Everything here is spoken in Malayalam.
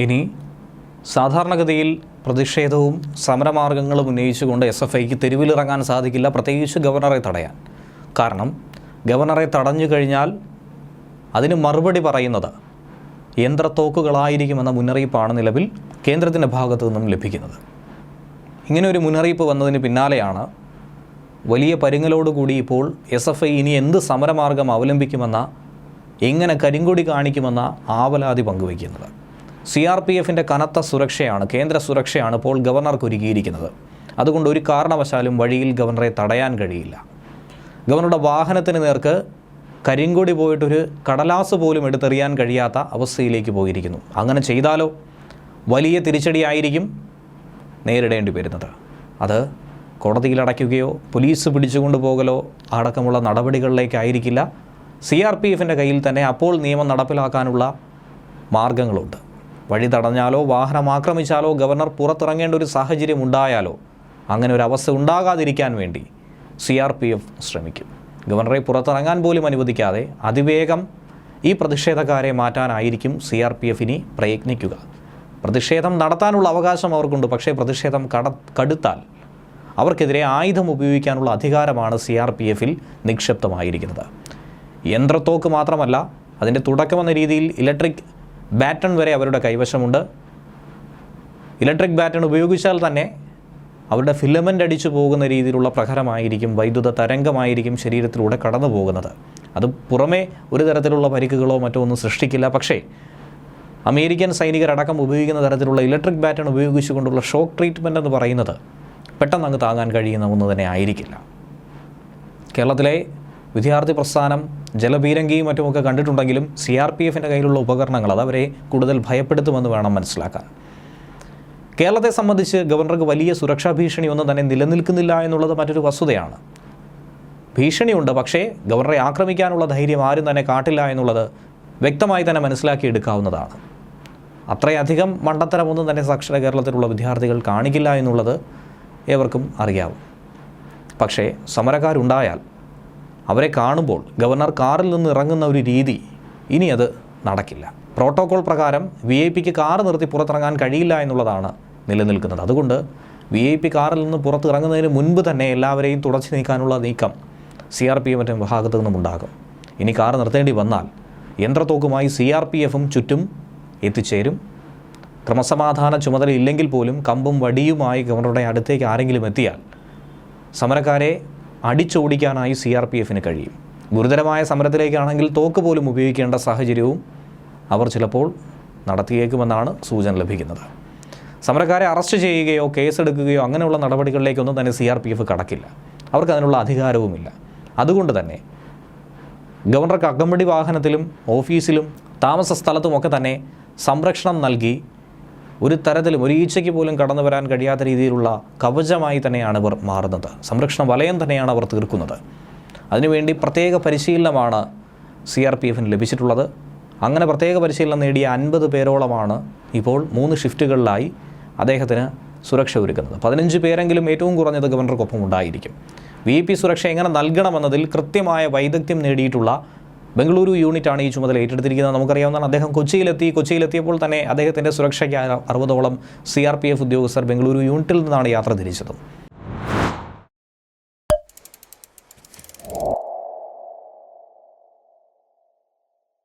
ഇനി സാധാരണഗതിയിൽ പ്രതിഷേധവും സമരമാർഗങ്ങളും ഉന്നയിച്ചുകൊണ്ട് SFIക്ക് തെരുവിലിറങ്ങാൻ സാധിക്കില്ല, പ്രത്യേകിച്ച് ഗവർണറെ തടയാൻ. കാരണം ഗവർണറെ തടഞ്ഞു കഴിഞ്ഞാൽ അതിന് മറുപടി പറയുന്നത് യന്ത്രത്തോക്കുകളായിരിക്കുമെന്ന മുന്നറിയിപ്പാണ് നിലവിൽ കേന്ദ്രത്തിൻ്റെ ഭാഗത്തു നിന്നും ലഭിക്കുന്നത്. ഇങ്ങനെ ഒരു മുന്നറിയിപ്പ് വന്നതിന് പിന്നാലെയാണ് വലിയ പരുങ്ങലോടുകൂടി ഇപ്പോൾ SFI ഇനി എന്ത് സമരമാർഗം അവലംബിക്കുമെന്ന, എങ്ങനെ കരിങ്കൊടി കാണിക്കുമെന്ന ആവലാതി പങ്കുവയ്ക്കുന്നത്. CRPFിൻ്റെ കനത്ത സുരക്ഷയാണ്, കേന്ദ്ര സുരക്ഷയാണ് ഇപ്പോൾ ഗവർണർക്ക് ഒരുക്കിയിരിക്കുന്നത്. അതുകൊണ്ട് ഒരു കാരണവശാലും വഴിയിൽ ഗവർണറെ തടയാൻ കഴിയില്ല. ഗവർണറുടെ വാഹനത്തിന് നേർക്ക് കരിങ്കൊടി പോയിട്ടൊരു കടലാസ് പോലും എടുത്തെറിയാൻ കഴിയാത്ത അവസ്ഥയിലേക്ക് പോയിരിക്കുന്നു. അങ്ങനെ ചെയ്താലോ വലിയ തിരിച്ചടിയായിരിക്കും നേരിടേണ്ടി വരുന്നത്. അത് കോടതിയിൽ അടയ്ക്കുകയോ പോലീസ് പിടിച്ചുകൊണ്ടു പോകലോ അടക്കമുള്ള നടപടികളിലേക്കായിരിക്കില്ല. CRPFിൻ്റെ കയ്യിൽ തന്നെ അപ്പോൾ നിയമം നടപ്പിലാക്കാനുള്ള മാർഗങ്ങളുണ്ട്. വഴി തടഞ്ഞാലോ വാഹനം ആക്രമിച്ചാലോ ഗവർണർ പുറത്തിറങ്ങേണ്ട ഒരു സാഹചര്യം ഉണ്ടായാലോ അങ്ങനെ ഒരു അവസ്ഥ ഉണ്ടാകാതിരിക്കാൻ വേണ്ടി CRPF ശ്രമിക്കും. ഗവർണറെ പുറത്തിറങ്ങാൻ പോലും അനുവദിക്കാതെ അതിവേഗം ഈ പ്രതിഷേധക്കാരെ മാറ്റാനായിരിക്കും CRPF ഇനി പ്രയത്നിക്കുക. പ്രതിഷേധം നടത്താനുള്ള അവകാശം അവർക്കുണ്ട്, പക്ഷേ പ്രതിഷേധം കടുത്താൽ അവർക്കെതിരെ ആയുധം ഉപയോഗിക്കാനുള്ള അധികാരമാണ് CRPFിൽ നിക്ഷിപ്തമായിരിക്കുന്നത്. യന്ത്രത്തോക്ക് മാത്രമല്ല, അതിൻ്റെ തുടക്കമെന്ന രീതിയിൽ ഇലക്ട്രിക് ബാറ്റൺ വരെ അവരുടെ കൈവശമുണ്ട്. ഇലക്ട്രിക് ബാറ്റൺ ഉപയോഗിച്ചാൽ തന്നെ അവരുടെ ഫിലമെൻ്റ് അടിച്ചു പോകുന്ന രീതിയിലുള്ള പ്രഹരമായിരിക്കും, വൈദ്യുത തരംഗമായിരിക്കും ശരീരത്തിലൂടെ കടന്നു പോകുന്നത്. അത് പുറമേ ഒരു തരത്തിലുള്ള പരിക്കുകളോ മറ്റോ ഒന്നും സൃഷ്ടിക്കില്ല. പക്ഷേ അമേരിക്കൻ സൈനികരടക്കം ഉപയോഗിക്കുന്ന തരത്തിലുള്ള ഇലക്ട്രിക് ബാറ്റൺ ഉപയോഗിച്ചുകൊണ്ടുള്ള ഷോക്ക് ട്രീറ്റ്മെൻറ്റ് എന്ന് പറയുന്നത് പെട്ടെന്ന് അങ്ങ് താങ്ങാൻ കഴിയുന്ന ഒന്ന് തന്നെ ആയിരിക്കില്ല. കേരളത്തിലെ വിദ്യാർത്ഥി പ്രസ്ഥാനം ജലപീരങ്കിയും മറ്റുമൊക്കെ കണ്ടിട്ടുണ്ടെങ്കിലും CRPFിൻ്റെ കയ്യിലുള്ള ഉപകരണങ്ങൾ അതവരെ കൂടുതൽ ഭയപ്പെടുത്തുമെന്ന് വേണം മനസ്സിലാക്കാൻ. കേരളത്തെ സംബന്ധിച്ച് ഗവർണർക്ക് വലിയ സുരക്ഷാ ഭീഷണി ഒന്നും തന്നെ നിലനിൽക്കുന്നില്ല എന്നുള്ളത് മറ്റൊരു വസ്തുതയാണ്. ഭീഷണിയുണ്ട്, പക്ഷേ ഗവർണറെ ആക്രമിക്കാനുള്ള ധൈര്യം ആരും തന്നെ കാട്ടില്ല എന്നുള്ളത് വ്യക്തമായി തന്നെ മനസ്സിലാക്കിയെടുക്കാവുന്നതാണ്. അത്രയധികം മണ്ടത്തരമൊന്നും തന്നെ സാക്ഷര കേരളത്തിലുള്ള വിദ്യാർത്ഥികൾ കാണിക്കില്ല എന്നുള്ളത് ഏവർക്കും അറിയാവും. പക്ഷേ സമരക്കാരുണ്ടായാൽ അവരെ കാണുമ്പോൾ ഗവർണർ കാറിൽ നിന്ന് ഇറങ്ങുന്ന ഒരു രീതി ഇനി അത് നടക്കില്ല. പ്രോട്ടോകോൾ പ്രകാരം VIP കാർ നിർത്തി പുറത്തിറങ്ങാൻ കഴിയില്ല എന്നുള്ളതാണ് നിലനിൽക്കുന്നത്. അതുകൊണ്ട് VIP കാറിൽ നിന്ന് പുറത്തിറങ്ങുന്നതിന് മുൻപ് തന്നെ എല്ലാവരെയും തുടച്ചു നീക്കാനുള്ള നീക്കം CRPFിൻ്റെ ഭാഗത്തു നിന്നും ഉണ്ടാകും. ഇനി കാർ നിർത്തേണ്ടി വന്നാൽ യന്ത്രത്തോക്കുമായി CRPFും ചുറ്റും എത്തിച്ചേരും. ക്രമസമാധാന ചുമതല ഇല്ലെങ്കിൽ പോലും കമ്പും വടിയുമായി ഗവർണറുടെ അടുത്തേക്ക് ആരെങ്കിലും എത്തിയാൽ സമരക്കാരെ അടിച്ചോടിക്കാനായി CRPFിന് കഴിയും. ഗുരുതരമായ സമരത്തിലേക്കാണെങ്കിൽ തോക്ക് പോലും ഉപയോഗിക്കേണ്ട സാഹചര്യവും അവർ ചിലപ്പോൾ നടത്തിയേക്കുമെന്നാണ് സൂചന ലഭിക്കുന്നത്. സമരക്കാരെ അറസ്റ്റ് ചെയ്യുകയോ കേസെടുക്കുകയോ അങ്ങനെയുള്ള നടപടികളിലേക്കൊന്നും തന്നെ CRPF കടക്കില്ല. അവർക്ക് അതിനുള്ള അധികാരവുമില്ല. അതുകൊണ്ട് തന്നെ ഗവർണർക്ക് അകമ്പടി വാഹനത്തിലും ഓഫീസിലും താമസ സ്ഥലത്തുമൊക്കെ തന്നെ സംരക്ഷണം നൽകി ഒരു തരത്തിലും ഒരു ഈച്ചയ്ക്ക് പോലും കടന്നു വരാൻ കഴിയാത്ത രീതിയിലുള്ള കവചമായി തന്നെയാണ് ഇവർ മാറുന്നത്. സംരക്ഷണ വലയം തന്നെയാണ് അവർ തീർക്കുന്നത്. അതിനുവേണ്ടി പ്രത്യേക പരിശീലനമാണ് CRPFിന് ലഭിച്ചിട്ടുള്ളത്. അങ്ങനെ പ്രത്യേക പരിശീലനം നേടിയ 50 പേരോളമാണ് ഇപ്പോൾ 3 ഷിഫ്റ്റുകളിലായി അദ്ദേഹത്തിന് സുരക്ഷ ഒരുക്കുന്നത്. 15 പേരെങ്കിലും ഏറ്റവും കുറഞ്ഞത് ഗവർണർക്കൊപ്പം ഉണ്ടായിരിക്കും. VIP സുരക്ഷ എങ്ങനെ നൽകണമെന്നതിൽ കൃത്യമായ വൈദഗ്ധ്യം നേടിയിട്ടുള്ള ബംഗളൂരു യൂണിറ്റാണ് ഈ ചുമതല ഏറ്റെടുത്തിരിക്കുന്നത്. നമുക്കറിയാവുന്നതാണ്. അദ്ദേഹം കൊച്ചിയിലെത്തിയപ്പോൾ തന്നെ അദ്ദേഹത്തിൻ്റെ സുരക്ഷയ്ക്ക് 60ഓളം CRPF ഉദ്യോഗസ്ഥർ ബംഗളൂരു യൂണിറ്റിൽ നിന്നാണ് യാത്ര തിരിച്ചത്.